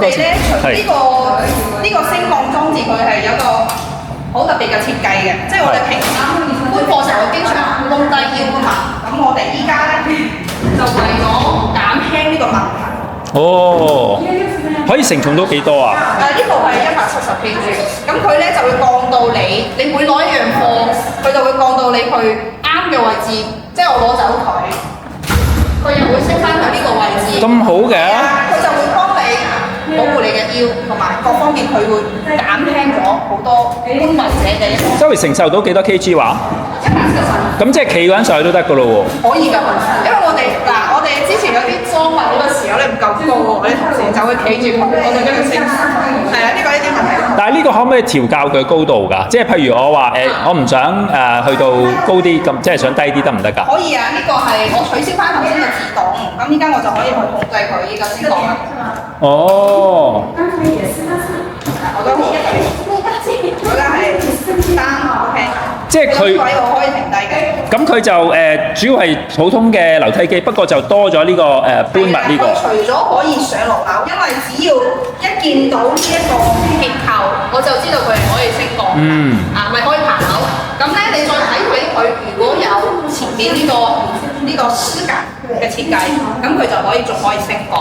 哋咧，除呢個升降裝置，佢係有一個好特別嘅設計嘅，即係我哋平時搬貨時候會經常踎低腰㗎嘛。咁我哋依家咧就為咗減輕呢個問題。哦，可以承重到幾多啊？呢部係170 kg，咁佢咧就會降到你每攞一樣貨，佢就會降到你去啱嘅位置，即係我攞走佢又會升翻去呢個位置。咁好嘅？佢就會幫你保護你嘅腰，同埋各方面佢會減輕咗好多搬運者嘅一個。周圍承受到幾多 kg 話？170。咁即係企嗰陣上去都得㗎咯喎？可以㗎，因為我哋之前有啲裝物好多時候咧唔夠高喎，我哋同事就會企住佢，我就跟佢升。係啊，呢啲問題。但係呢個可唔可以調校佢高度㗎？即係譬如我話我唔想去到高啲，咁即係想低啲得唔得㗎？可以啊，呢個係我取消翻頭先嘅自動，咁依家我就可以去控制佢依個升降啦。哦。我都好，我而家係單 OK。即係佢位我可以停低嘅。咁佢就主要係普通嘅樓梯機，不過就多咗呢個搬物呢個。除咗可以上落樓，因為只要一見到呢一個結構，我就知道佢係可以升降。咪可以爬樓。咁咧，你再睇佢如果有前面呢個施格嘅設計，咁佢就仲可以升降。